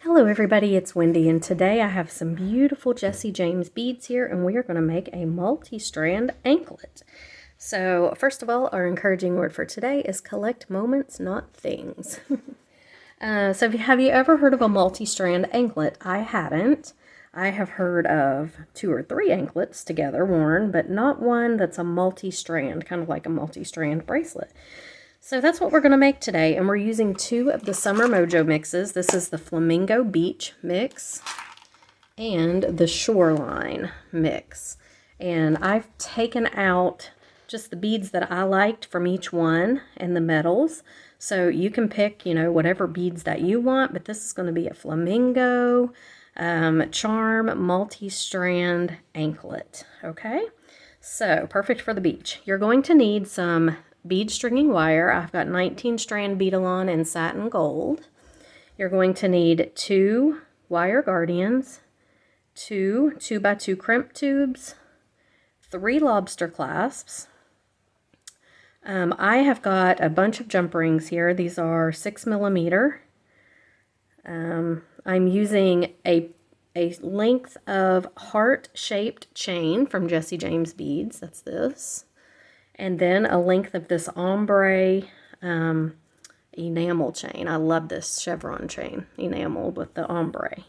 Hello everybody, it's Wendy, and today I have some beautiful Jesse James beads here, and we are going to make a multi-strand anklet. So first of all, our encouraging word for today is collect moments, not things. So have you ever heard of a multi-strand anklet? I hadn't. I have heard of 2 or 3 anklets together worn, but not one that's a multi-strand, kind of like a multi-strand bracelet. So that's what we're going to make today, and we're using 2 of the Summer MOJO mixes. This is the Flamingo Beach mix and the Shoreline mix. And I've taken out just the beads that I liked from each one and the metals. So you can pick, whatever beads that you want, but this is going to be a Flamingo charm multi-strand anklet. Okay, so perfect for the beach. You're going to need some bead stringing wire. I've got 19 strand beadalon in satin gold. You're going to need 2 wire guardians, 2 2x2 crimp tubes, 3 lobster clasps. I have got a bunch of jump rings here. These are 6mm. I'm using a length of heart-shaped chain from Jesse James Beads. That's this. And then a length of this ombre enamel chain. I love this chevron chain, enameled with the ombre.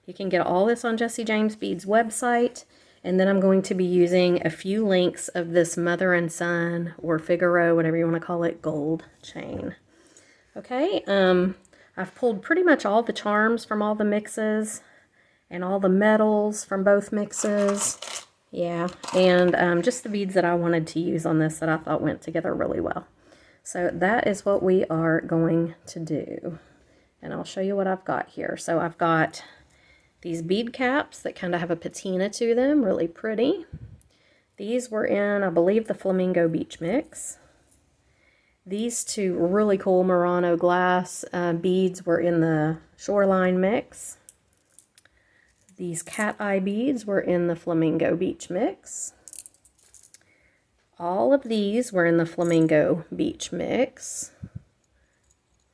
You can get all this on Jesse James Beads website. And then I'm going to be using a few links of this mother and son, or Figaro, whatever you want to call it, gold chain. Okay, I've pulled pretty much all the charms from all the mixes and all the metals from both mixes. Yeah, and just the beads that I wanted to use on this that I thought went together really well. So that is what we are going to do. And I'll show you what I've got here. So I've got these bead caps that kind of have a patina to them, really pretty. These were in, I believe, the Flamingo Beach mix. These 2 really cool Murano glass beads were in the Shoreline mix. These cat eye beads were in the Flamingo Beach mix. All of these were in the Flamingo Beach mix.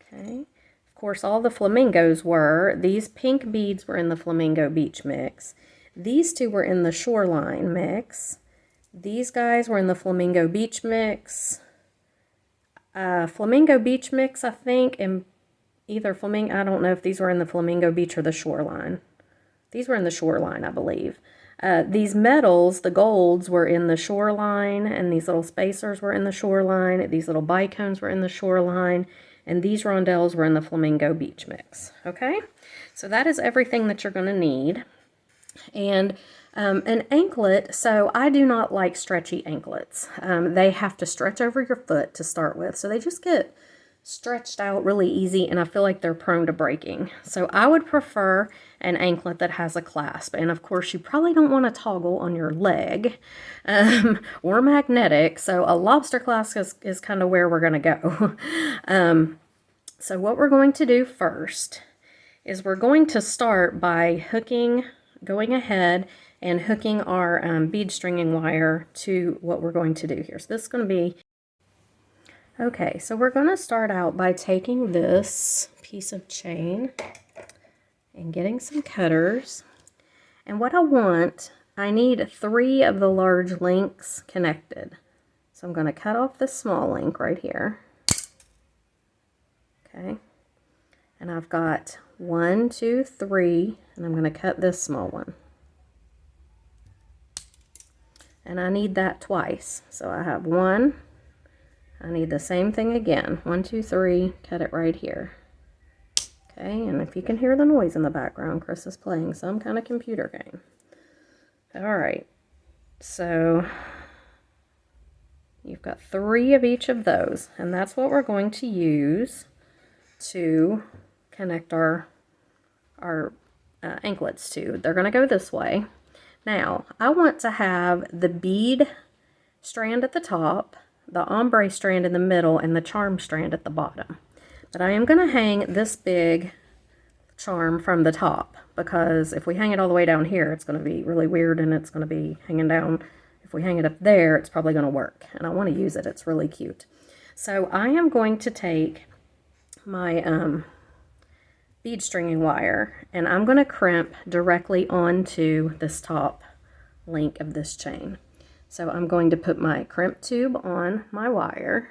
Okay. Of course, all the flamingos were. These pink beads were in the Flamingo Beach mix. These 2 were in the Shoreline mix. These guys were in the Flamingo Beach mix. Flamingo Beach mix, I think, and either Flamingo, I don't know if these were in the Flamingo Beach or the Shoreline. These were in the Shoreline, I believe. These metals, the golds, were in the Shoreline, and these little spacers were in the Shoreline. These little bicones were in the Shoreline, and these rondelles were in the Flamingo Beach mix. Okay, so that is everything that you're going to need. And an anklet, so I do not like stretchy anklets. They have to stretch over your foot to start with, so they just get stretched out really easy, and I feel like they're prone to breaking. So I would prefer an anklet that has a clasp, and of course you probably don't want to toggle on your leg or magnetic, so a lobster clasp is kind of where we're going to go. So what we're going to do first is we're going to start by going ahead and hooking our bead stringing wire to what we're going to do here. So this is going to be okay, so we're going to start out by taking this piece of chain and getting some cutters. And what I need 3 of the large links connected. So I'm going to cut off this small link right here. Okay, and I've got 1, 2, 3, and I'm going to cut this small one. And I need that twice. So I have 1. I need the same thing again. 1, 2, 3, cut it right here. Okay, and if you can hear the noise in the background, Chris is playing some kind of computer game. All right, so you've got 3 of each of those, and that's what we're going to use to connect our anklets to. They're going to go this way. Now, I want to have the bead strand at the top, the ombre strand in the middle, and the charm strand at the bottom. But I am going to hang this big charm from the top, because if we hang it all the way down here, it's going to be really weird, and it's going to be hanging down. If we hang it up there, it's probably going to work, and I want to use it. It's really cute. So I am going to take my bead stringing wire, and I'm going to crimp directly onto this top link of this chain. So I'm going to put my crimp tube on my wire.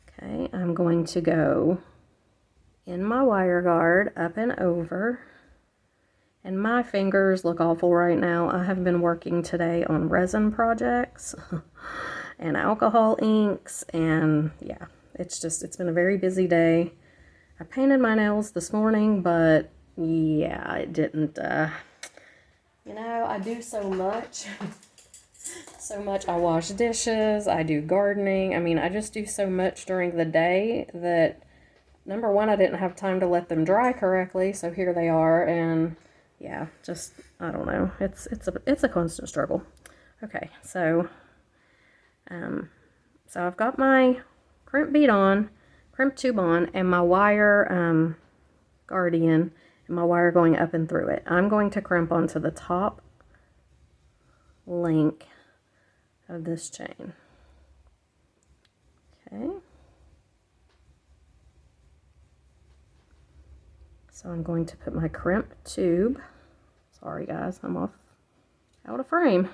Okay, I'm going to go in my wire guard, up and over. And my fingers look awful right now. I have been working today on resin projects and alcohol inks, and yeah, it's been a very busy day. I painted my nails this morning, but yeah, it didn't, you know, I do so much. So much. I wash dishes, I do gardening. I mean, I just do so much during the day that, number one, I didn't have time to let them dry correctly, so here they are, and yeah, just, I don't know. It's a constant struggle. Okay, so I've got my crimp bead on, crimp tube on, and my wire guardian, and my wire going up and through it. I'm going to crimp onto the top link of this chain. Okay. So I'm going to put my crimp tube, sorry guys, I'm out of frame.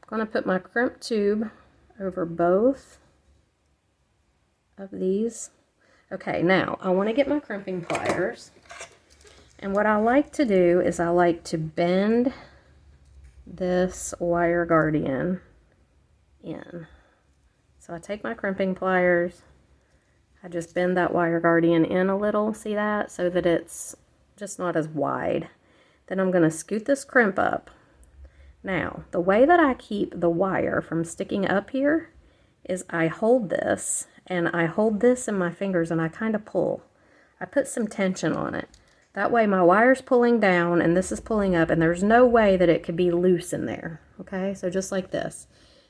I'm going to put my crimp tube over both of these. Okay, now I want to get my crimping pliers, and what I like to do is I like to bend this wire guardian in. So I take my crimping pliers, I just bend that wire guardian in a little, see that? So that it's just not as wide. Then I'm going to scoot this crimp up. Now, the way that I keep the wire from sticking up here is I hold this, and I hold this in my fingers, and I kind of pull. I put some tension on it. That way my wire's pulling down, and this is pulling up, and there's no way that it could be loose in there. Okay, so just like this.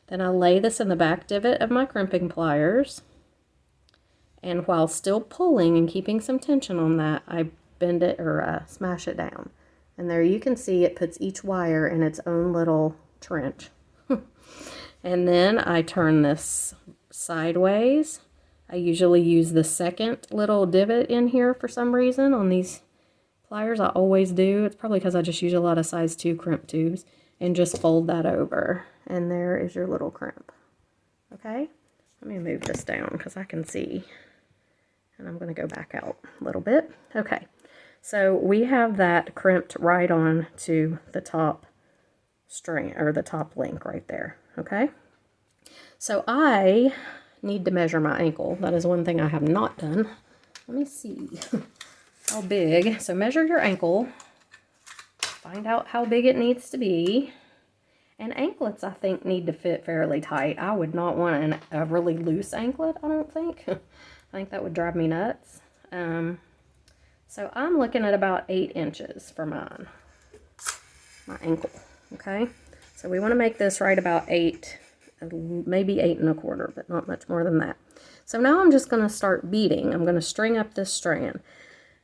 Then I lay this in the back divot of my crimping pliers, and while still pulling and keeping some tension on that, I bend it or smash it down. And there you can see it puts each wire in its own little trench. And then I turn this sideways. I usually use the second little divot in here for some reason on these pliers. I always do. It's probably because I just use a lot of size 2 crimp tubes, and just fold that over. And there is your little crimp. Okay? Let me move this down because I can see. And I'm going to go back out a little bit. Okay. So we have that crimped right on to the top string, or the top link right there. Okay. So I need to measure my ankle. That is one thing I have not done. Let me see how big. So measure your ankle. Find out how big it needs to be. And anklets, I think, need to fit fairly tight. I would not want a really loose anklet, I don't think. I think that would drive me nuts. So I'm looking at about 8 inches for mine. My ankle, okay? So we want to make this right about 8, maybe 8 1/4, but not much more than that. So now I'm just going to start beading. I'm going to string up this strand.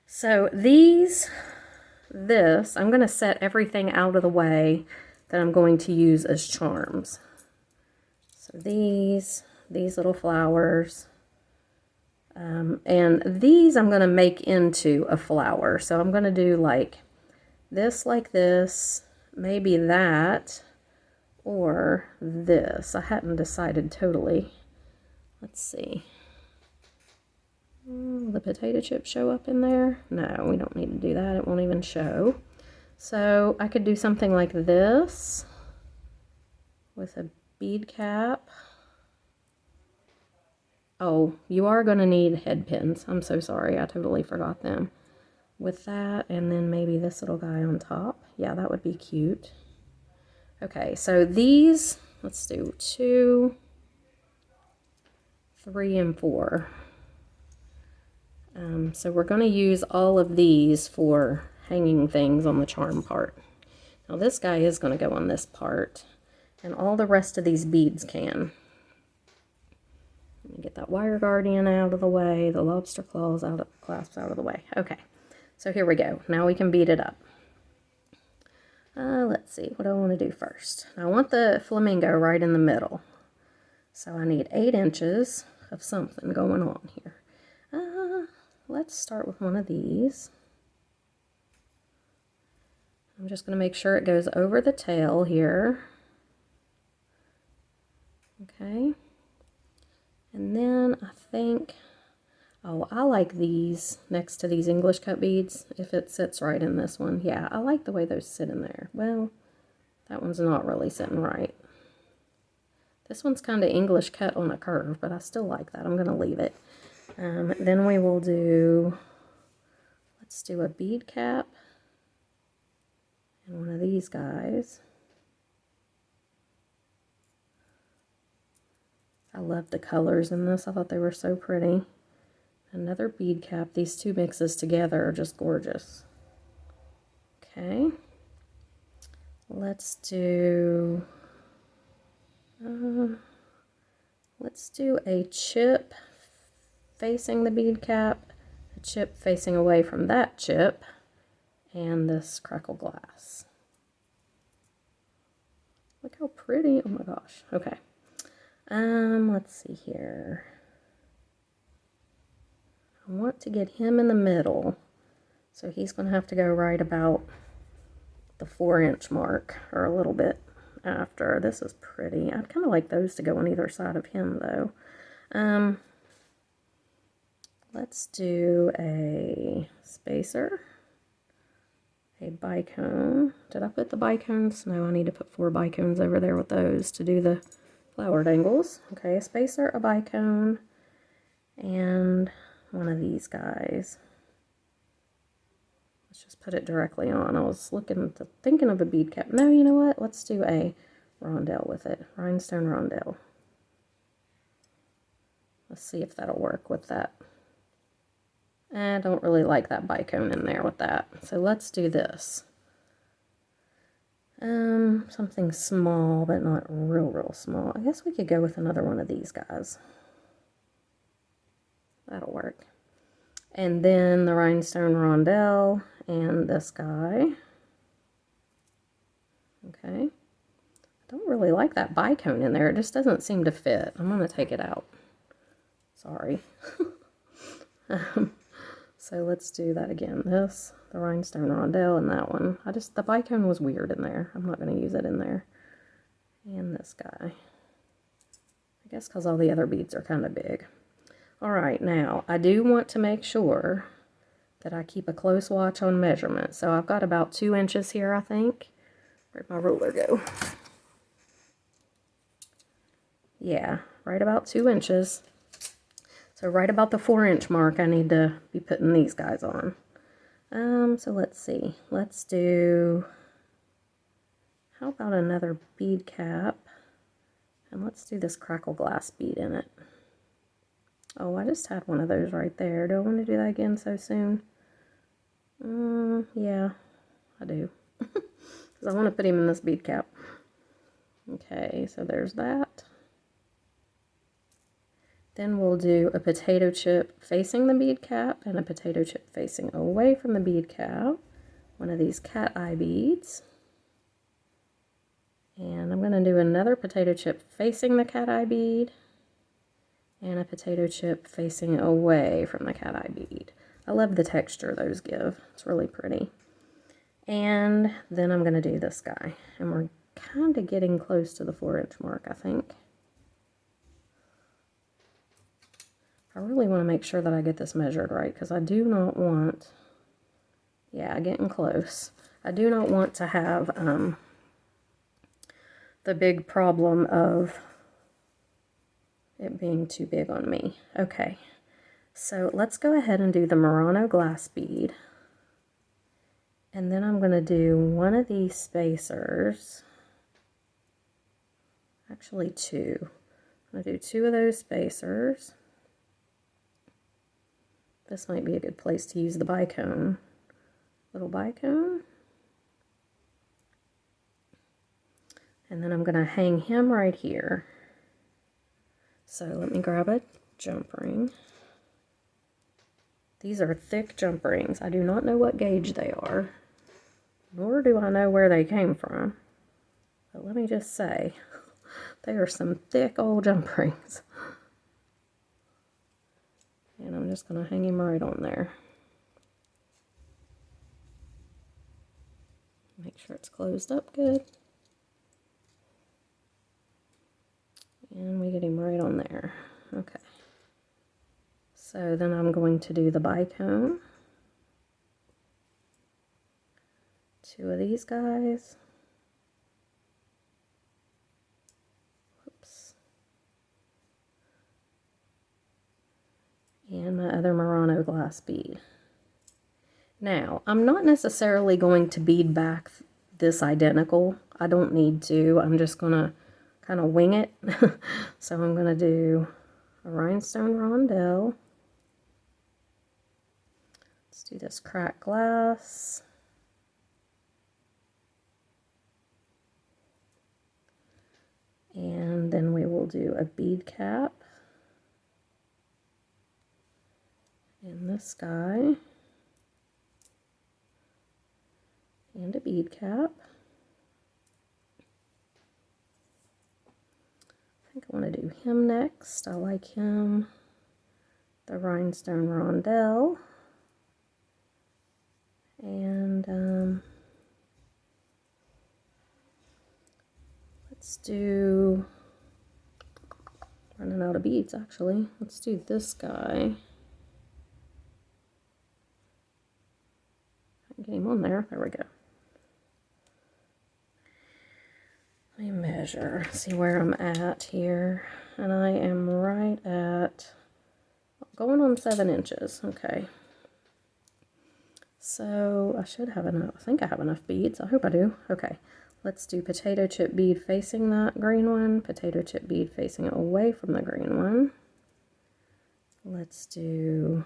So I'm going to set everything out of the way that I'm going to use as charms. So these little flowers, and these I'm going to make into a flower. So I'm going to do like this, maybe that, or this. I hadn't decided totally. Let's see. Will the potato chips show up in there? No, we don't need to do that. It won't even show. So I could do something like this with a bead cap. Oh, you are going to need head pins. I'm so sorry. I totally forgot them. With that, and then maybe this little guy on top. Yeah, that would be cute. Okay, so these, let's do 2, 3, and 4. So we're going to use all of these for hanging things on the charm part. Now this guy is going to go on this part, and all the rest of these beads can. Let me get that wire guardian out of the way, the lobster clasps out of the way. Okay, so here we go. Now we can bead it up. Let's see, what do I want to do first? I want the flamingo right in the middle. So I need 8 inches of something going on here. let's start with one of these. I'm just going to make sure it goes over the tail here. Okay. And then I think, oh, I like these next to these English cut beads, if it sits right in this one. Yeah, I like the way those sit in there. Well, that one's not really sitting right. This one's kind of English cut on a curve, but I still like that. I'm going to leave it. Then we will do, let's do a bead cap and one of these guys. I love the colors in this. I thought they were so pretty. Another bead cap. These two mixes together are just gorgeous. Okay. Let's do a chip facing the bead cap, a chip facing away from that chip, and this crackle glass. Look how pretty. Oh my gosh. Okay. Let's see here. I want to get him in the middle, so he's going to have to go right about the 4-inch mark, or a little bit after. This is pretty. I'd kind of like those to go on either side of him, though. Let's do a spacer, a bicone. Did I put the bicones? No, I need to put 4 bicones over there with those to do the flower dangles. Okay, a spacer, a bicone, and one of these guys. Let's just put it directly on. I was thinking of a bead cap. No, you know what? Let's do a rondelle with it. Rhinestone rondelle. Let's see if that'll work with that. I don't really like that bicone in there with that. So let's do this. Something small, but not real small. I guess we could go with another one of these guys. That'll work. And then the rhinestone rondelle and this guy. Okay. I don't really like that bicone in there. It just doesn't seem to fit. I'm going to take it out. Sorry. So let's do that again. This, the rhinestone rondelle, and that one. The bicone was weird in there. I'm not going to use it in there. And this guy. I guess because all the other beads are kind of big. Alright, now, I do want to make sure that I keep a close watch on measurement. So I've got about 2 inches here, I think. Where'd my ruler go? Yeah, right about 2 inches. So right about the 4-inch mark, I need to be putting these guys on. So let's see. Let's do, how about another bead cap? And let's do this crackle glass bead in it. Oh, I just had one of those right there. Do I want to do that again so soon? Yeah, I do. Because I want to put him in this bead cap. Okay, so there's that. Then we'll do a potato chip facing the bead cap and a potato chip facing away from the bead cap. One of these cat eye beads. And I'm going to do another potato chip facing the cat eye bead. And a potato chip facing away from the cat eye bead. I love the texture those give. It's really pretty. And then I'm going to do this guy. And we're kind of getting close to the 4-inch mark, I think. I really want to make sure that I get this measured right, because I do not want, yeah, getting close. I do not want to have the big problem of it being too big on me. Okay, so let's go ahead and do the Murano glass bead. And then I'm going to do one of these spacers. Actually 2. I'm going to do 2 of those spacers. This might be a good place to use the bicone. Little bicone. And then I'm going to hang him right here. So let me grab a jump ring. These are thick jump rings. I do not know what gauge they are, nor do I know where they came from. But let me just say, they are some thick old jump rings. And I'm just going to hang him right on there. Make sure it's closed up good. And we get him right on there. Okay. So then I'm going to do the bicone. 2 of these guys. Oops. And my other Murano glass bead. Now, I'm not necessarily going to bead back this identical. I don't need to. I'm just going to kind of wing it. So I'm going to do a rhinestone rondelle. Let's do this cracked glass. And then we will do a bead cap. And this guy. And a bead cap. I think I want to do him next. I like him. The rhinestone rondelle. And let's do, running out of beads actually. Let's do this guy. Get him on there. There we go. Let me measure, see where I'm at here. And I am right at, going on 7 inches. Okay. So I should have enough, I think I have enough beads. I hope I do. Okay. Let's do potato chip bead facing that green one, potato chip bead facing away from the green one. Let's do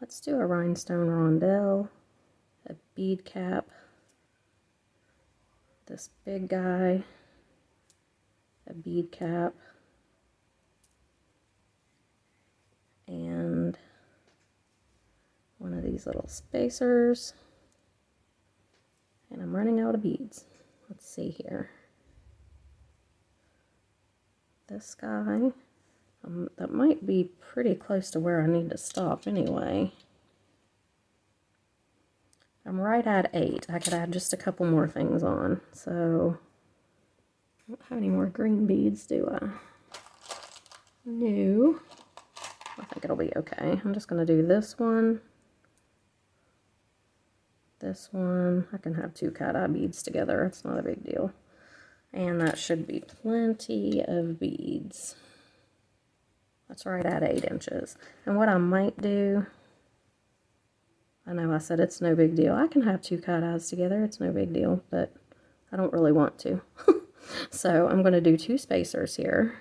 a rhinestone rondelle, a bead cap, this big guy, a bead cap, and one of these little spacers. And I'm running out of beads. Let's see here. This guy, that might be pretty close to where I need to stop anyway. I'm right at 8. I could add just a couple more things on. So, I don't have any more green beads, do I? No. I think it'll be okay. I'm just going to do this one. This one. I can have 2 cat-eye beads together. It's not a big deal. And that should be plenty of beads. That's right at 8 inches. And what I might do, I know I said it's no big deal. I can have 2 cat eyes together. It's no big deal, but I don't really want to. So I'm going to do 2 spacers here.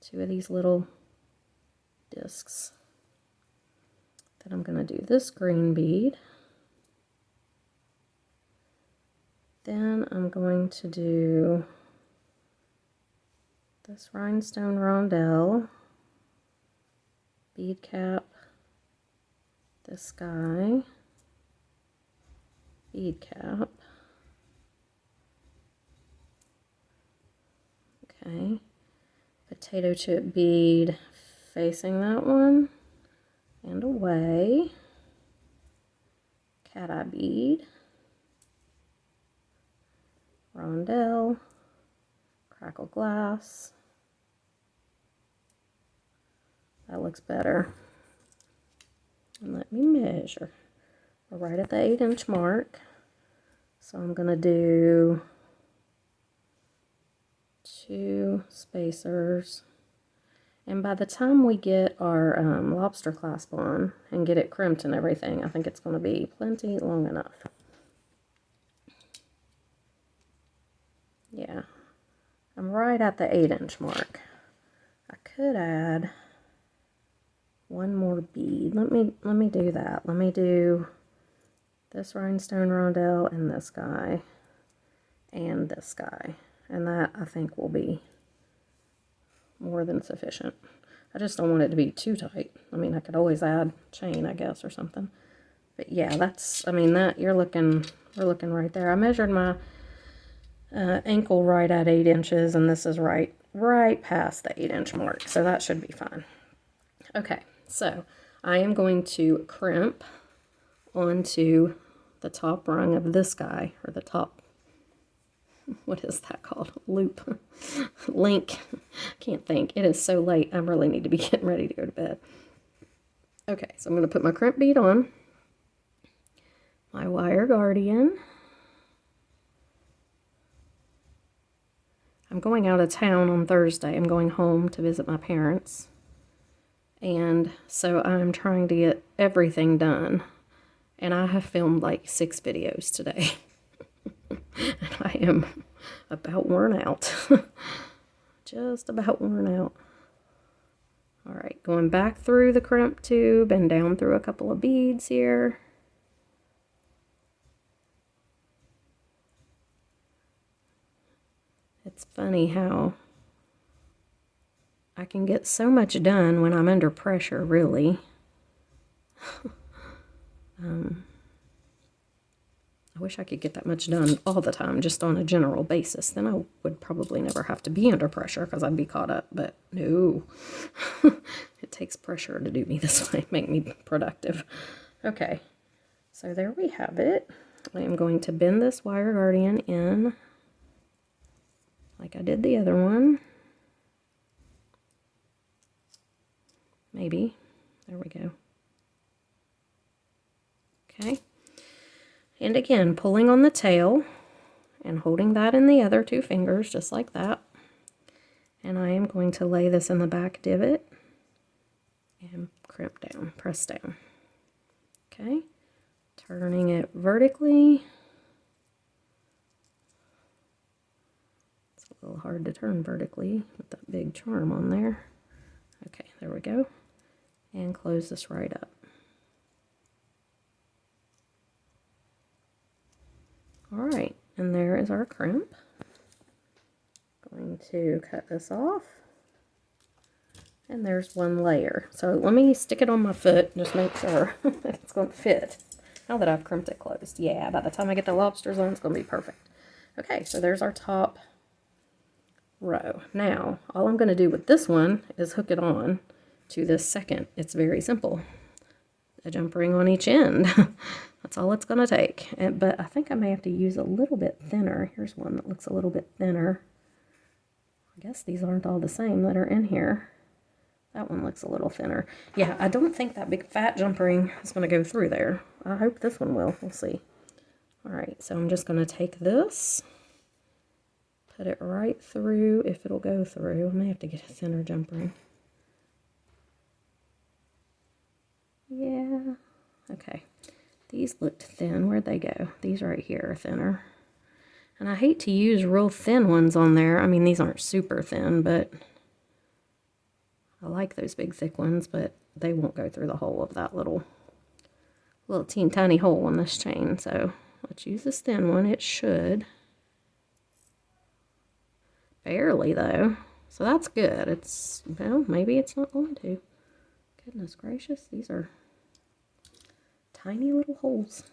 2 of these little discs. Then I'm going to do this green bead. Then I'm going to do this rhinestone rondelle, bead cap, this guy, bead cap, okay, potato chip bead facing that one and away, cat-eye bead, rondelle, crackle glass. That looks better. And let me measure. We're right at the 8-inch mark. So I'm going to do 2 spacers. And by the time we get our lobster clasp on and get it crimped and everything, I think it's going to be plenty long enough. Yeah, I'm right at the 8-inch mark. I could add one more bead. Let me do that. Let me do this rhinestone rondelle and this guy and this guy. And that I think will be more than sufficient. I just don't want it to be too tight. I mean, I could always add chain, I guess, or something. But yeah, that's, I mean, that we're looking right there. I measured my ankle right at 8 inches, and this is right right past the 8-inch mark, so that should be fine. Okay, so I am going to crimp onto the top rung of this guy, or the top, what is that called? Loop. Link. Can't think. It is so late. I really need to be getting ready to go to bed. Okay, so I'm going to put my crimp bead on, my wire guardian. I'm going out of town on Thursday. I'm going home to visit my parents. And so I'm trying to get everything done. And I have filmed like 6 videos today. And I am about worn out. Just about worn out. Alright, going back through the crimp tube and down through a couple of beads here. It's funny how I can get so much done when I'm under pressure, really. I wish I could get that much done all the time, just on a general basis. Then I would probably never have to be under pressure because I'd be caught up. But no, it takes pressure to do me this way, make me productive. Okay, so there we have it. I am going to bend this wire guardian in like I did the other one. Maybe. There we go. Okay. And again, pulling on the tail and holding that in the other 2 fingers, just like that. And I am going to lay this in the back divot and crimp down, press down. Okay. Turning it vertically. It's a little hard to turn vertically with that big charm on there. Okay, there we go. And close this right up. Alright, and there is our crimp. Going to cut this off. And there's one layer. So let me stick it on my foot and just make sure that it's going to fit. Now that I've crimped it closed. Yeah, by the time I get the lobsters on, it's going to be perfect. Okay, so there's our top row. Now, all I'm going to do with this one is hook it on to this second. It's very simple. A jump ring on each end. That's all it's going to take. But I think I may have to use a little bit thinner. Here's one that looks a little bit thinner. I guess these aren't all the same that are in here. That one looks a little thinner. Yeah, I don't think that big fat jump ring is going to go through there. I hope this one will. We'll see. Alright, so I'm just going to take this, put it right through, if it'll go through. I may have to get a thinner jump ring. Yeah, okay. These looked thin. Where'd they go? These right here are thinner. And I hate to use real thin ones on there. I mean, these aren't super thin, but I like those big thick ones, but they won't go through the hole of that little teeny tiny hole on this chain. So let's use this thin one. It should. Barely, though. So that's good. It's, well, maybe it's not going to. Goodness gracious, these are tiny little holes.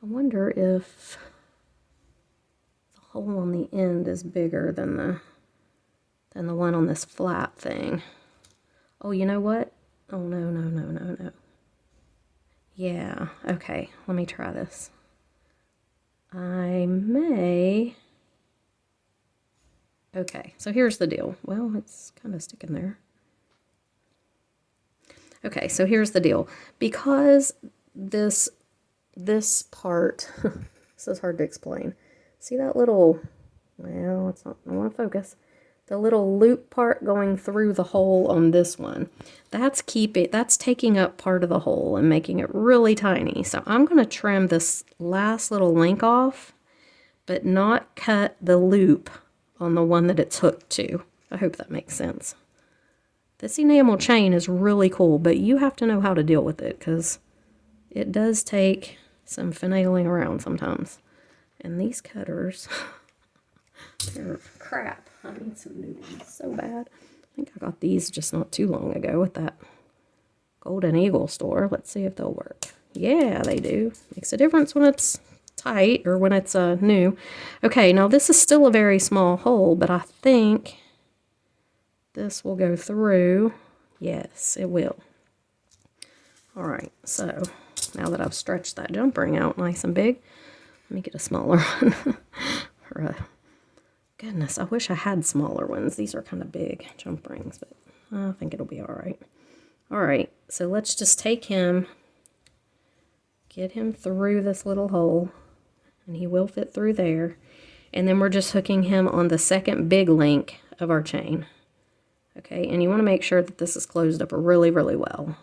I wonder if the hole on the end is bigger than the one on this flat thing. Oh, you know what? Oh, no. Yeah, okay, let me try this. I may... Okay, so here's the deal. Well, it's kind of sticking there. Okay, so here's the deal. Because this part, this is hard to explain. See that little, well, it's not, I want to focus. The little loop part going through the hole on this one. That's taking up part of the hole and making it really tiny. So I'm going to trim this last little link off, but not cut the loop on the one that it's hooked to. I hope that makes sense. This enamel chain is really cool, but you have to know how to deal with it because it does take some finagling around sometimes. And these cutters, they're crap. I need some new ones so bad. I think I got these just not too long ago at that Golden Eagle store. Let's see if they'll work. Yeah, they do. Makes a difference when it's tight or when it's new. Okay, now this is still a very small hole, but I think this will go through. Yes, it will. All right, so now that I've stretched that jump ring out nice and big, let me get a smaller one. Goodness, I wish I had smaller ones. These are kind of big jump rings, but I think it'll be all right. All right, so let's just take him, get him through this little hole, and he will fit through there. And then we're just hooking him on the second big link of our chain. Okay, and you want to make sure that this is closed up really, really well.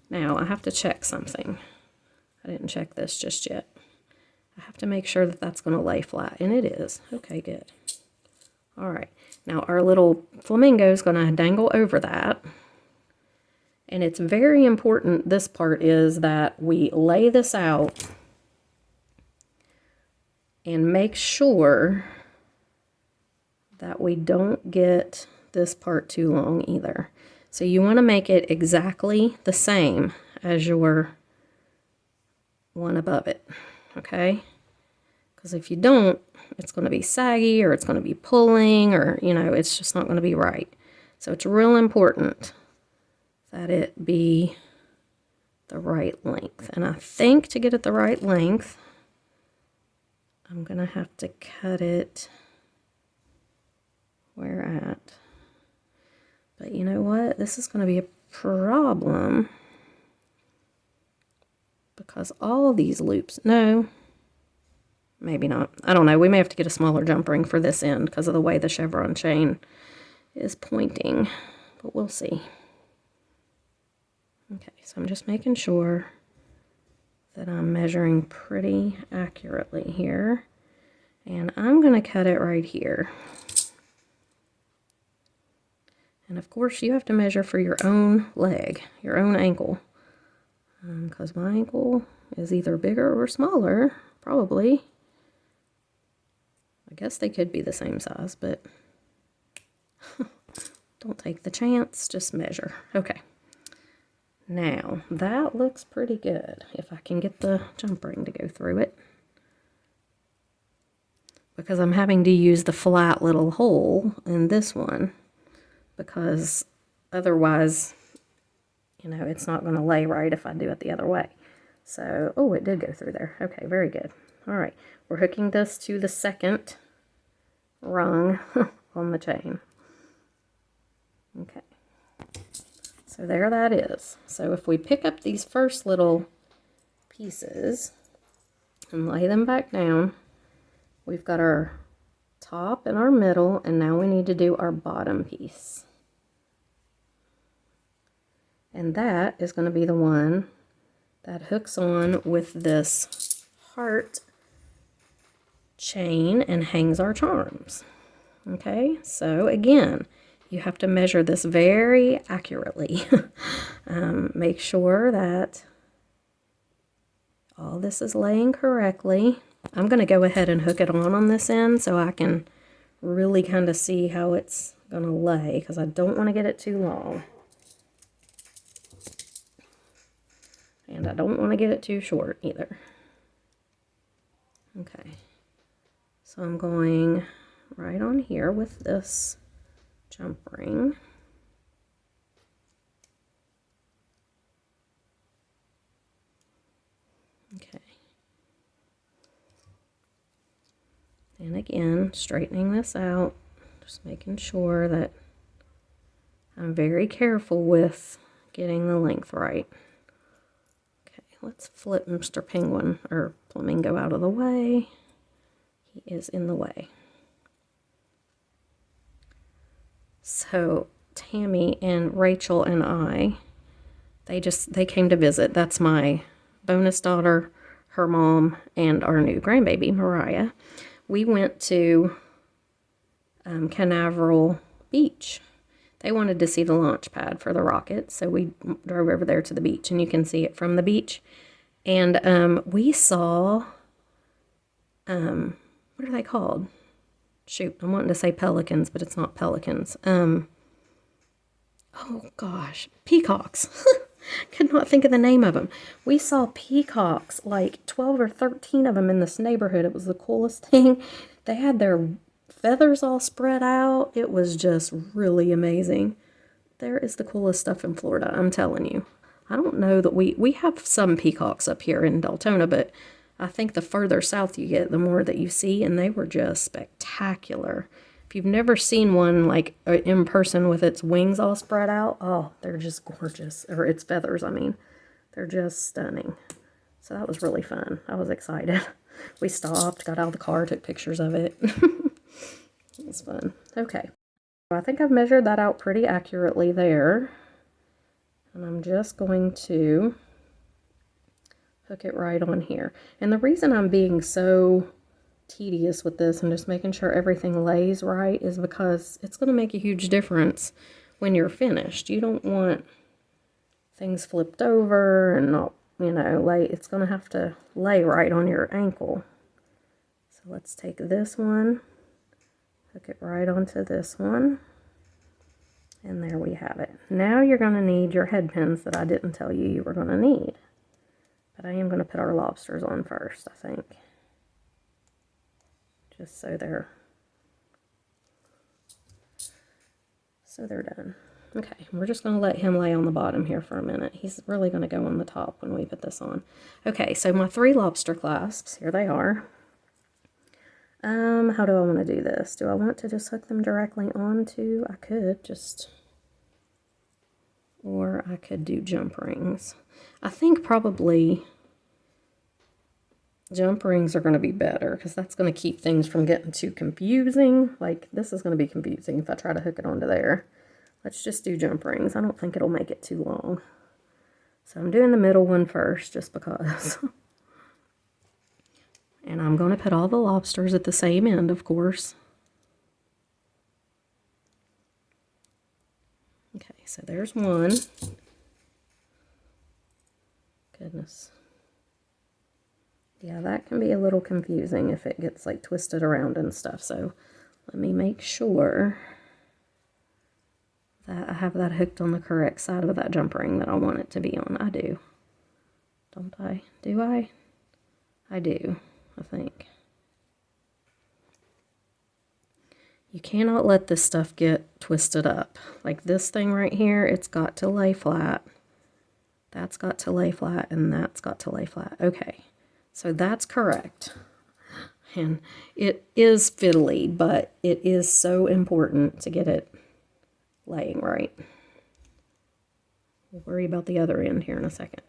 Now, I have to check something. I didn't check this just yet. I have to make sure that that's going to lay flat, and it is. Okay, good. All right, now our little flamingo is going to dangle over that. And it's very important, this part is that we lay this out and make sure that we don't get this part too long either. So you want to make it exactly the same as your one above it, okay? Because if you don't, it's going to be saggy or it's going to be pulling or, you know, it's just not going to be right. So it's real important that it be the right length. And I think to get it the right length, I'm going to have to cut it where at. But you know what? This is going to be a problem because all these loops, no, maybe not. I don't know. We may have to get a smaller jump ring for this end because of the way the chevron chain is pointing, but we'll see. Okay, so I'm just making sure that I'm measuring pretty accurately here. And I'm going to cut it right here. And of course you have to measure for your own leg, your own ankle. Because my ankle is either bigger or smaller, probably. I guess they could be the same size, but don't take the chance, just measure. Okay. Now, that looks pretty good, if I can get the jump ring to go through it. Because I'm having to use the flat little hole in this one, because otherwise, you know, it's not going to lay right if I do it the other way. So, oh, it did go through there. Okay, very good. All right, we're hooking this to the second rung on the chain. Okay. So there that is. So if we pick up these first little pieces and lay them back down, we've got our top and our middle, and now we need to do our bottom piece. And that is going to be the one that hooks on with this heart chain and hangs our charms. Okay, so again, you have to measure this very accurately. Make sure that all this is laying correctly. I'm going to go ahead and hook it on this end so I can really kind of see how it's going to lay, because I don't want to get it too long. And I don't want to get it too short either. Okay, so I'm going right on here with this jump ring. Okay. And again, straightening this out, just making sure that I'm very careful with getting the length right. Okay, let's flip Mr. Penguin or Flamingo out of the way. He is in the way. So Tammy and Rachel and I, they came to visit. That's my bonus daughter, her mom, and our new grandbaby, Mariah. We went to Canaveral Beach. They wanted to see the launch pad for the rocket, so we drove over there to the beach, and you can see it from the beach. And we saw, what are they called? Shoot, I'm wanting to say pelicans, but it's not pelicans. Oh gosh, peacocks. Could not think of the name of them. We saw peacocks, like 12 or 13 of them in this neighborhood. It was the coolest thing. They had their feathers all spread out. It was just really amazing. There is the coolest stuff in Florida, I'm telling you. I don't know that we have some peacocks up here in Deltona, but I think the further south you get, the more that you see, and they were just spectacular. If you've never seen one like in person with its wings all spread out, oh, they're just gorgeous. Or its feathers, I mean. They're just stunning. So that was really fun. I was excited. We stopped, got out of the car, took pictures of it. It was fun. Okay. I think I've measured that out pretty accurately there. And I'm just going to hook it right on here. And the reason I'm being so tedious with this and just making sure everything lays right is because it's going to make a huge difference when you're finished. You don't want things flipped over and not, you know, it's going to have to lay right on your ankle. So let's take this one, hook it right onto this one, and there we have it. Now you're going to need your head pins that I didn't tell you you were going to need. But I am going to put our lobsters on first, I think. Just so they're done. Okay, we're just going to let him lay on the bottom here for a minute. He's really going to go on the top when we put this on. Okay, so my 3 lobster clasps, here they are. How do I want to do this? Do I want to just hook them directly onto? I could just, or I could do jump rings. I think probably jump rings are going to be better because that's going to keep things from getting too confusing. Like, this is going to be confusing if I try to hook it onto there. Let's just do jump rings. I don't think it'll make it too long. So I'm doing the middle one first just because. And I'm going to put all the lobsters at the same end, of course. Okay, so there's one. Goodness. Yeah, that can be a little confusing if it gets like twisted around and stuff. So let me make sure that I have that hooked on the correct side of that jump ring that I want it to be on. I do. Don't I? Do I? I do, I think. You cannot let this stuff get twisted up. Like this thing right here, it's got to lay flat. That's got to lay flat, and that's got to lay flat. Okay, so that's correct. And it is fiddly, but it is so important to get it laying right. We'll worry about the other end here in a second.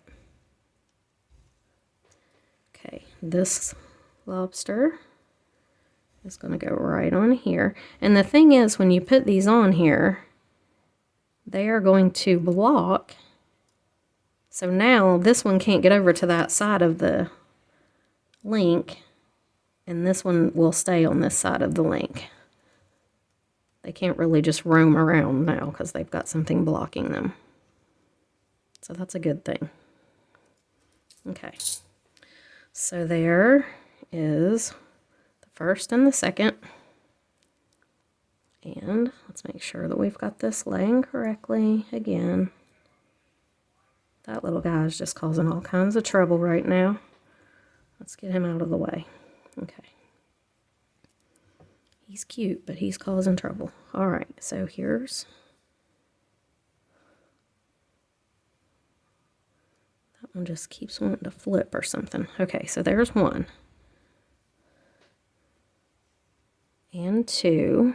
Okay, this lobster is going to go right on here. And the thing is, when you put these on here, they are going to block. So now this one can't get over to that side of the link, and this one will stay on this side of the link. They can't really just roam around now because they've got something blocking them. So that's a good thing. Okay. So there is the first and the second. And let's make sure that we've got this laying correctly again. That little guy is just causing all kinds of trouble right now. Let's get him out of the way. Okay. He's cute, but he's causing trouble. All right, so here's that one. Just keeps wanting to flip or something. Okay, so there's one and two,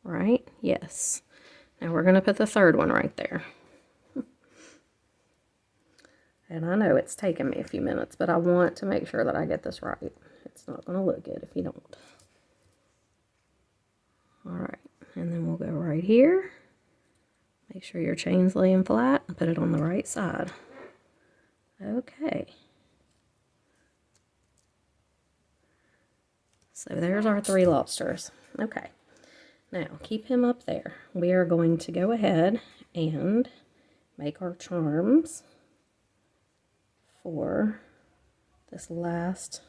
right? Yes. Now we're going to put the third one right there. And I know it's taken me a few minutes, but I want to make sure that I get this right. It's not going to look good if you don't. All right, and then we'll go right here. Make sure your chain's laying flat and put it on the right side. Okay. So there's our 3 lobsters. Okay. Now, keep him up there. We are going to go ahead and make our charms for this last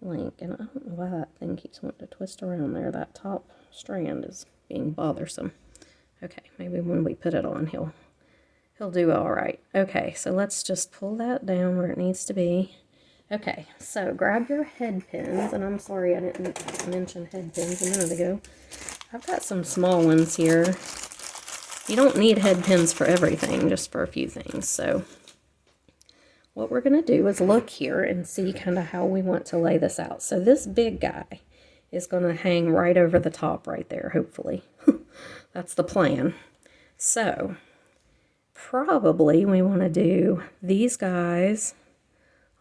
link. And I don't know why that thing keeps wanting to twist around there. That top strand is being bothersome. Okay, maybe when we put it on, he'll he'll do all right. Okay, so let's just pull that down where it needs to be. Okay, so grab your head pins, and I'm sorry I didn't mention head pins a minute ago. I've got some small ones here. You don't need head pins for everything, just for a few things. So what we're going to do is look here and see kind of how we want to lay this out. So this big guy is going to hang right over the top right there, hopefully. That's the plan. So probably we want to do these guys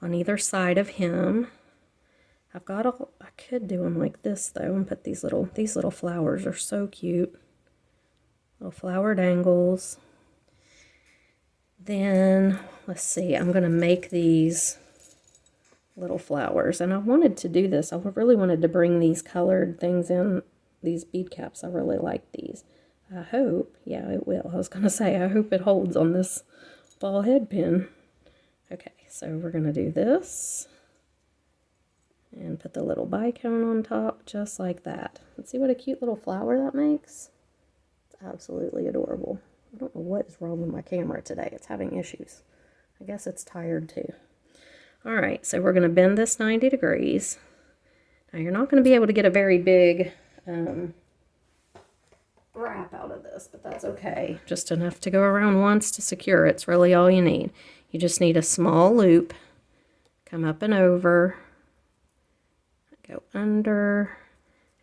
on either side of him. I could do them like this though, and put these little flowers are so cute. Little flowered angles. Then let's see, I'm gonna make these little flowers, and I wanted to do this. I really wanted to bring these colored things in, these bead caps. I really like these. I hope, yeah, it will. I was gonna say, I hope it holds on this ball head pin. Okay, so we're gonna do this and put the little bicone on top just like that. Let's see what a cute little flower that makes. It's absolutely adorable. I don't know what is wrong with my camera today. It's having issues. I guess it's tired too. All right, so we're gonna bend this 90 degrees. Now you're not gonna be able to get a very big wrap out of this, but that's okay. Just enough to go around once to secure it. It's really all you need. You just need a small loop, come up and over, go under,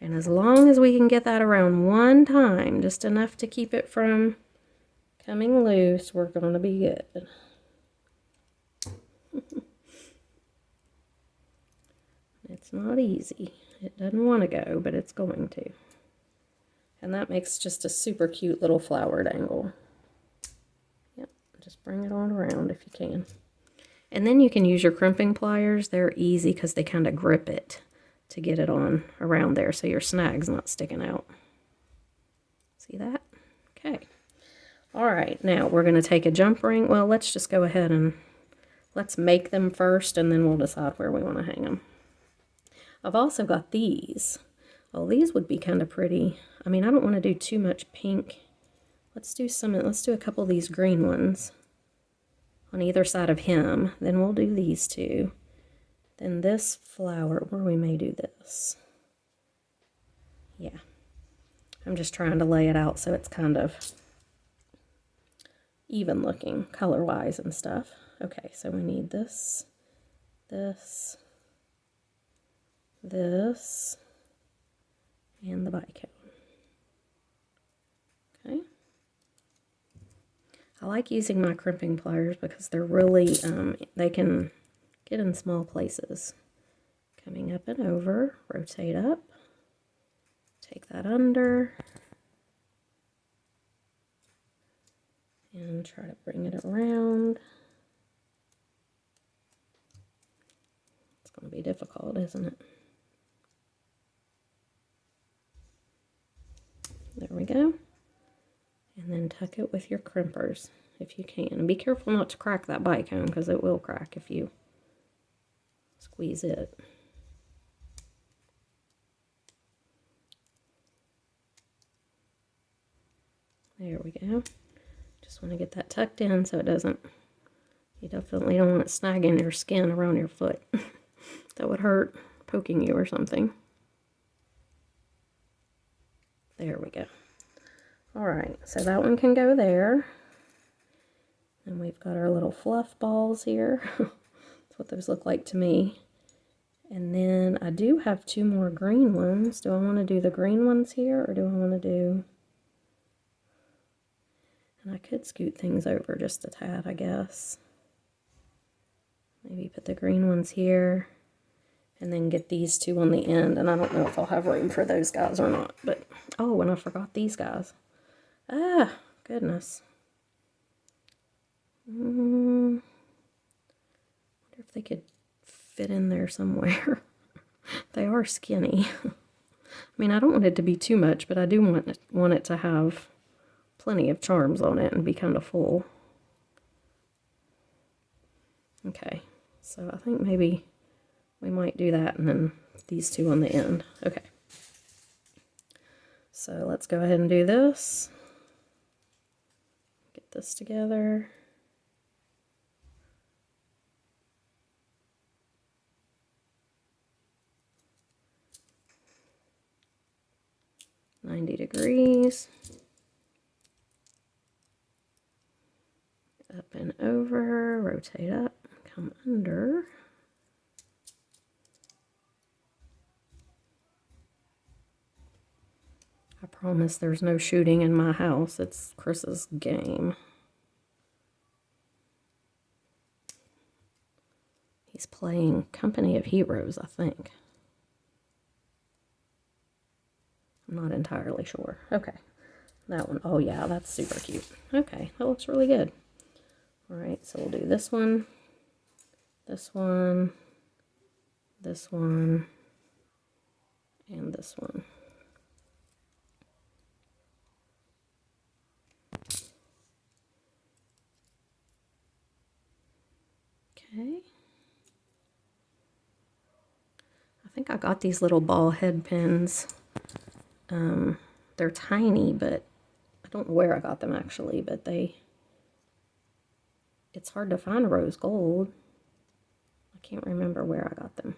and as long as we can get that around one time, just enough to keep it from coming loose, we're going to be good. It's not easy. It doesn't want to go, but it's going to. And that makes just a super cute little flowered angle. Yep, just bring it on around if you can. And then you can use your crimping pliers. They're easy because they kind of grip it to get it on around there so your snag's not sticking out. See that? Okay. All right, now we're going to take a jump ring. Well, let's just go ahead and let's make them first, and then we'll decide where we want to hang them. I've also got these. Oh, these would be kind of pretty. I mean, I don't want to do too much pink. Let's do a couple of these green ones on either side of him. Then we'll do these two. Then this flower, where we may do this. Yeah. I'm just trying to lay it out so it's kind of even looking color-wise and stuff. Okay, so we need this, this, this, and the bicone. Okay. I like using my crimping pliers because they're really, they can get in small places. Coming up and over, rotate up, take that under, and try to bring it around. It's going to be difficult, isn't it? There we go. And then tuck it with your crimpers if you can. And be careful not to crack that bicone because it will crack if you squeeze it. There we go. Just want to get that tucked in so it doesn't, you definitely don't want it snagging your skin around your foot. That would hurt, poking you or something. There we go. All right, so that one can go there. And we've got our little fluff balls here. That's what those look like to me. And then I do have two more green ones. Do I want to do the green ones here, or do I want to do... And I could scoot things over just a tad, I guess. Maybe put the green ones here. And then get these two on the end. And I don't know if I'll have room for those guys or not. But, oh, and I forgot these guys. Ah, goodness. Wonder if they could fit in there somewhere. They are skinny. I mean, I don't want it to be too much, but I do want it to have plenty of charms on it and be kind of full. Okay, so I think maybe we might do that and then these two on the end. Okay. So let's go ahead and do this. Get this together. $90. Up and over, rotate up, come under. I promise there's no shooting in my house. It's Chris's game. He's playing Company of Heroes, I think. I'm not entirely sure. Okay, that one. Oh yeah, that's super cute. Okay, that looks really good. All right, so we'll do this one, this one, this one, and this one. Okay. I think I got these little ball head pins. They're tiny, but I don't know where I got them actually, but it's hard to find rose gold. I can't remember where I got them.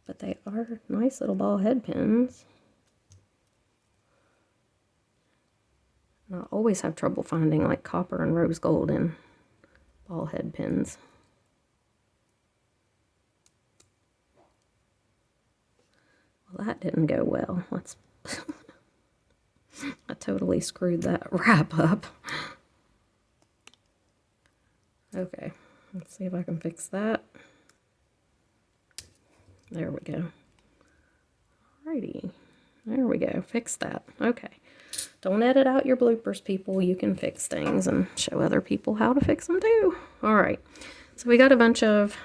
But they are nice little ball head pins. And I always have trouble finding like copper and rose gold in ball head pins. Well, that didn't go well. Let's I totally screwed that wrap up. Okay, let's see if I can fix that. There we go. Alrighty, there we go, fix that. Okay, don't edit out your bloopers, people. You can fix things and show other people how to fix them too. Alright, so we got a bunch of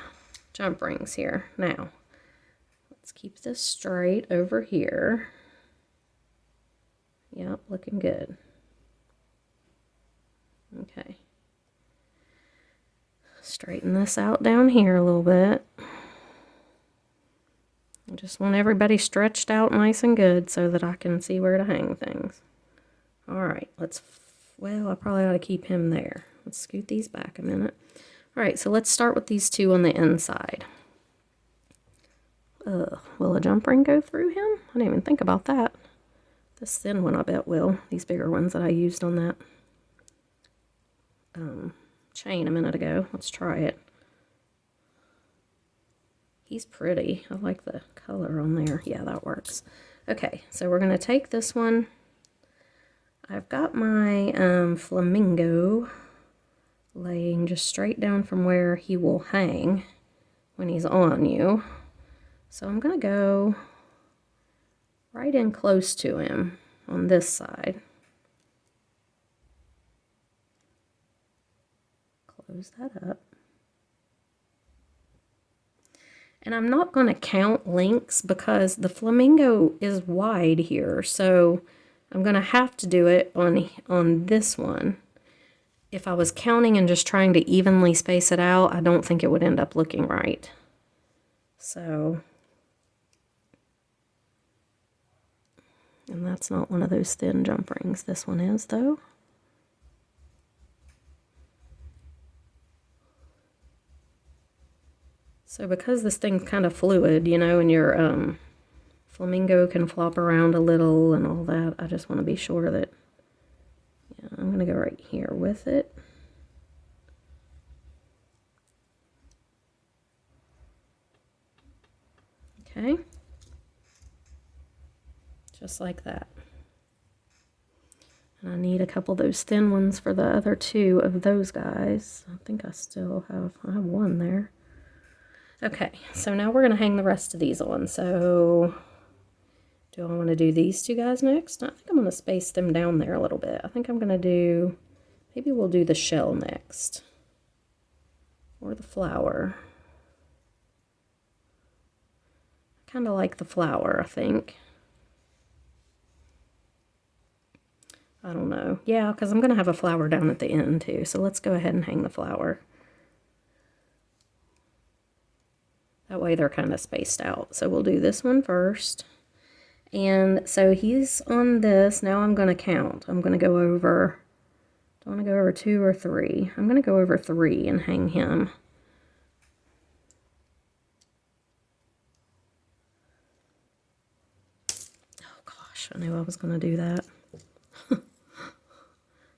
jump rings here. Now, let's keep this straight over here. Yep, looking good. Okay. Straighten this out down here a little bit. I just want everybody stretched out nice and good so that I can see where to hang things. Alright, well, I probably ought to keep him there. Let's scoot these back a minute. Alright, so let's start with these two on the inside. Will a jump ring go through him? I didn't even think about that. This thin one I bet will. These bigger ones that I used on that chain a minute ago. Let's try it. He's pretty. I like the color on there. Yeah, that works. Okay, so we're going to take this one. I've got my flamingo laying just straight down from where he will hang when he's on you. So I'm going to go right in close to him on this side. Close that up. And I'm not going to count links because the flamingo is wide here, so I'm going to have to do it on this one. If I was counting and just trying to evenly space it out, I don't think it would end up looking right. So, and that's not one of those thin jump rings. This one is, though. So because this thing's kind of fluid, you know, and your flamingo can flop around a little and all that, I just want to be sure that, yeah, I'm going to go right here with it. Okay. Just like that. And I need a couple of those thin ones for the other two of those guys. I think I have one there. Okay, so now we're going to hang the rest of these on. So, do I want to do these two guys next? I think I'm going to space them down there a little bit. I think I'm going to do, maybe we'll do the shell next. Or the flower. I kind of like the flower, I think. I don't know. Yeah, because I'm going to have a flower down at the end too. So let's go ahead and hang the flower. That way they're kind of spaced out. So we'll do this one first. And so he's on this. Now I'm going to count. I'm going to go over, do I want to go over 2 or 3? I'm going to go over 3 and hang him. Oh gosh, I knew I was going to do that.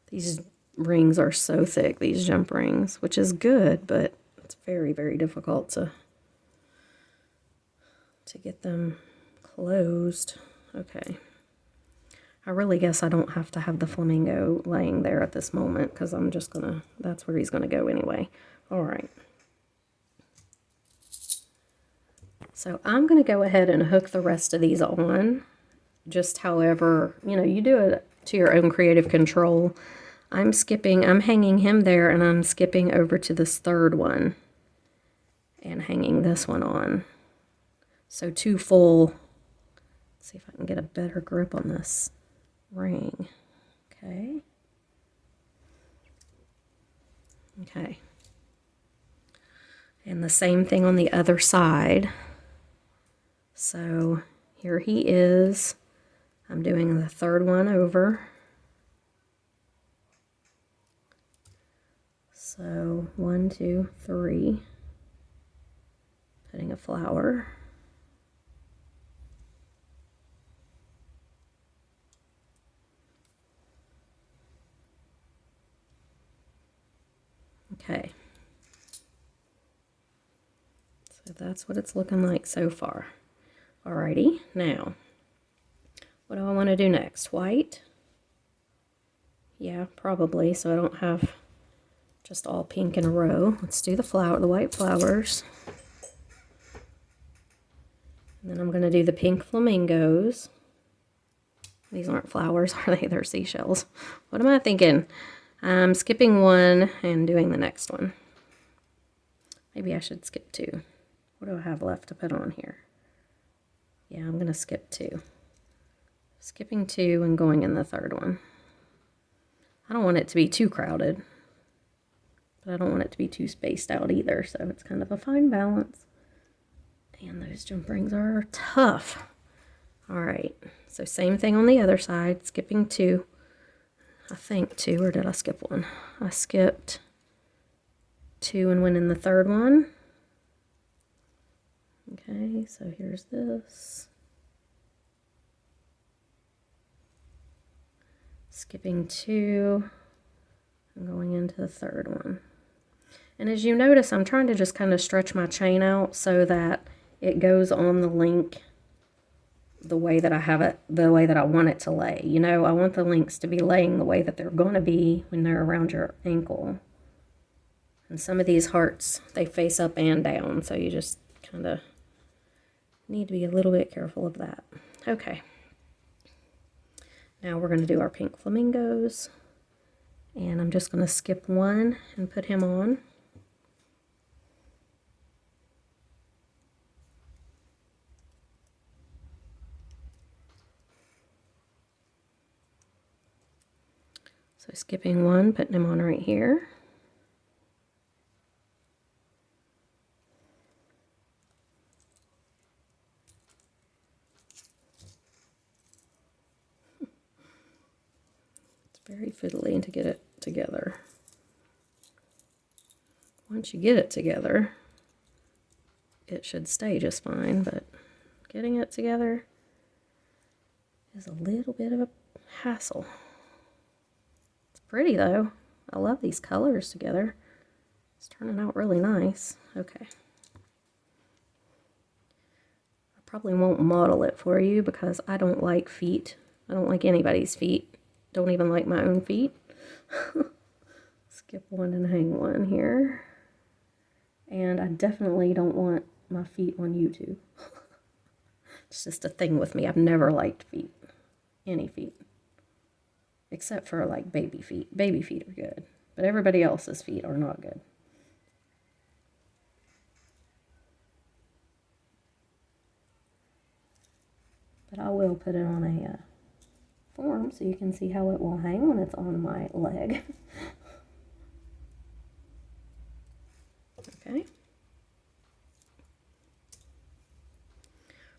These rings are so thick, these jump rings, which is good, but it's very, very difficult to get them closed. Okay. I really guess I don't have to have the flamingo laying there at this moment because I'm just gonna, that's where he's gonna go anyway. All right. So I'm gonna go ahead and hook the rest of these on, just however, you know, you do it to your own creative control. I'm hanging him there, and I'm skipping over to this third one and hanging this one on. So 2 full, let's see if I can get a better grip on this ring. Okay. Okay. And the same thing on the other side. So here he is. I'm doing the third one over. So 1, 2, 3. Putting a flower. Okay. So that's what it's looking like so far. Alrighty, now, what do I want to do next? White? Yeah, probably, so I don't have just all pink in a row. Let's do the white flowers. And then I'm going to do the pink flamingos. These aren't flowers, are they? They're seashells. What am I thinking? I'm skipping 1 and doing the next one. Maybe I should skip 2. What do I have left to put on here? Yeah, I'm going to skip 2. Skipping 2 and going in the third one. I don't want it to be too crowded, but I don't want it to be too spaced out either, so it's kind of a fine balance. And those jump rings are tough. All right, so same thing on the other side, skipping 2. I think 2, or did I skip 1? I skipped 2 and went in the third one. Okay, so here's this. Skipping 2 and going into the third one. And as you notice, I'm trying to just kind of stretch my chain out so that it goes on the link the way that I have it, the way that I want it to lay. You know, I want the links to be laying the way that they're going to be when they're around your ankle. And some of these hearts, they face up and down, so you just kind of need to be a little bit careful of that. Okay. Now we're going to do our pink flamingos. And I'm just going to skip 1 and put him on. So skipping 1, putting him on right here. It's very fiddly to get it together. Once you get it together, it should stay just fine, but getting it together is a little bit of a hassle. It's pretty though. I love these colors together. It's turning out really nice. Okay. I probably won't model it for you because I don't like feet. I don't like anybody's feet. Don't even like my own feet. Skip 1 and hang 1 here. And I definitely don't want my feet on YouTube. It's just a thing with me. I've never liked feet. Any feet. Except for like baby feet. Baby feet are good. But everybody else's feet are not good. But I will put it on a form so you can see how it will hang when it's on my leg. Okay.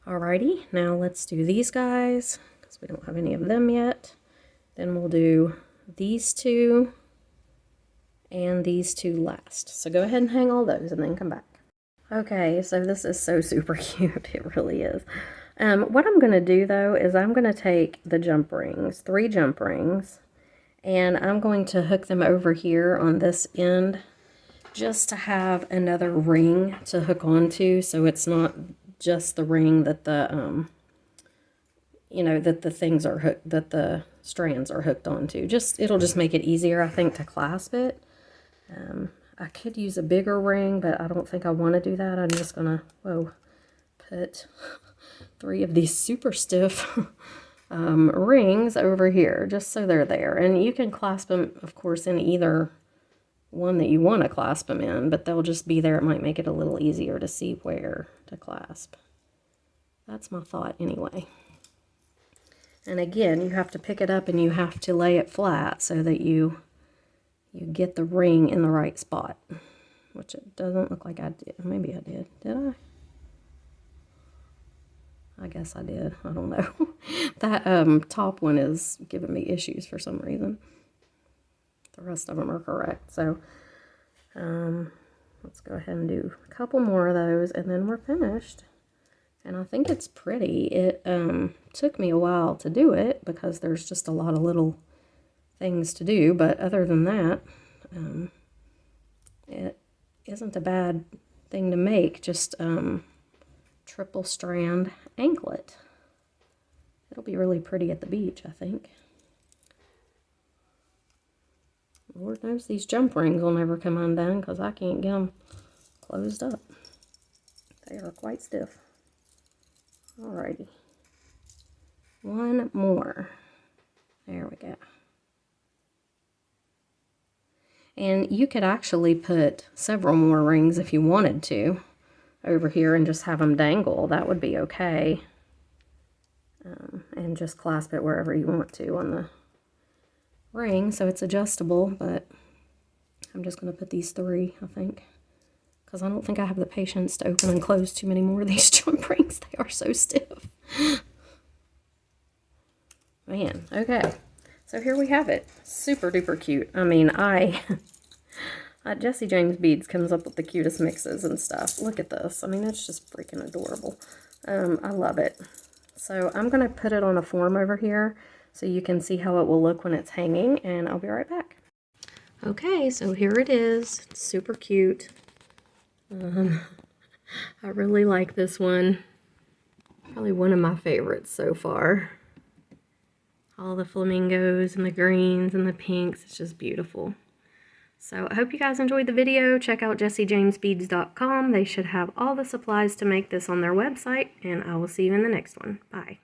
Alrighty, now let's do these guys, because we don't have any of them yet. Then we'll do these two and these two last. So go ahead and hang all those and then come back. Okay, so this is so super cute. It really is. What I'm going to do though is I'm going to take the jump rings, 3 jump rings, and I'm going to hook them over here on this end just to have another ring to hook onto, so it's not just the ring that the you know, that the things are hooked, that the strands are hooked onto. It'll just make it easier, I think, to clasp it. I could use a bigger ring, but I don't think I want to do that. I'm just gonna put 3 of these super stiff rings over here, just so they're there. And you can clasp them, of course, in either one that you want to clasp them in, but they'll just be there. It might make it a little easier to see where to clasp. That's my thought anyway. And again, you have to pick it up and you have to lay it flat so that you get the ring in the right spot, which it doesn't look like I did. Maybe I did. Did I? I guess I did. I don't know. That top one is giving me issues for some reason. The rest of them are correct. So let's go ahead and do a couple more of those and then we're finished. And I think it's pretty. It took me a while to do it because there's just a lot of little things to do, but other than that, it isn't a bad thing to make. Just triple strand anklet. It'll be really pretty at the beach, I think. Lord knows these jump rings will never come undone because I can't get them closed up. They are quite stiff. Alrighty. One more. There we go. And you could actually put several more rings if you wanted to over here and just have them dangle. That would be okay. And just clasp it wherever you want to on the ring. So it's adjustable, but I'm just going to put these 3, I think. Because I don't think I have the patience to open and close too many more of these jump rings. They are so stiff. Man, okay. So here we have it. Super duper cute. I mean, Jessie James Beads comes up with the cutest mixes and stuff. Look at this. I mean, it's just freaking adorable. I love it. So I'm going to put it on a form over here so you can see how it will look when it's hanging, and I'll be right back. Okay, so here it is. It's super cute. I really like this one. Probably one of my favorites so far. All the flamingos and the greens and the pinks. It's just beautiful. So I hope you guys enjoyed the video. Check out jessiejamesbeads.com. They should have all the supplies to make this on their website, and I will see you in the next one. Bye.